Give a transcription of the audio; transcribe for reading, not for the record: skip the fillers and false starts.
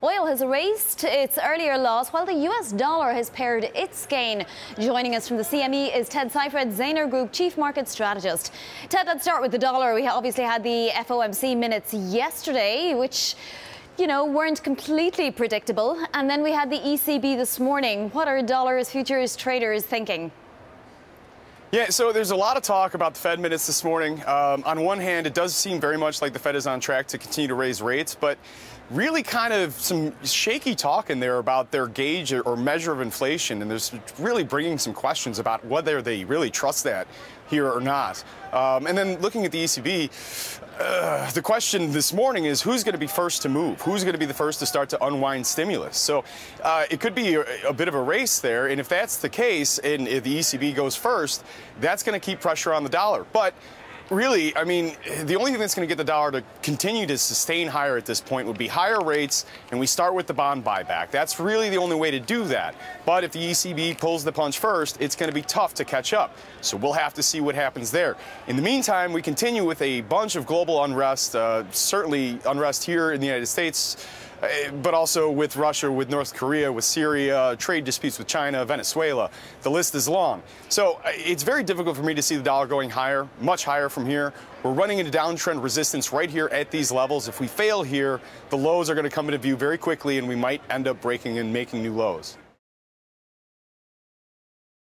Oil has erased its earlier loss, while the US dollar has pared its gain. Joining us from the CME is Ted Seifried, Zaner Group Chief Market Strategist. Ted, let's start with the dollar. We obviously had the FOMC minutes yesterday, which, weren't completely predictable. And then we had the ECB this morning. What are dollars futures traders thinking? Yeah, so there's a lot of talk about the Fed minutes this morning. On one hand, it does seem very much like the Fed is on track to continue to raise rates, but really kind of some shaky talk in there about their gauge or measure of inflation, and there's really bringing some questions about whether they really trust that here or not. And then looking at the ECB, the question this morning is who's going to be first to move? Who's going to be the first to start to unwind stimulus? So it could be a bit of a race there, and if that's the case and if the ECB goes first, that's going to keep pressure on the dollar. But really, the only thing that's going to get the dollar to continue to sustain higher at this point would be higher rates, and we start with the bond buyback. That's really the only way to do that. But if the ECB pulls the punch first, it's going to be tough to catch up. So we'll have to see what happens there. In the meantime, we continue with a bunch of global unrest, certainly unrest here in the United States, but also with Russia, with North Korea, with Syria, trade disputes with China, Venezuela. The list is long. So it's very difficult for me to see the dollar going higher, much higher from here. We're running into downtrend resistance right here at these levels. If we fail here, the lows are going to come into view very quickly, and we might end up breaking and making new lows.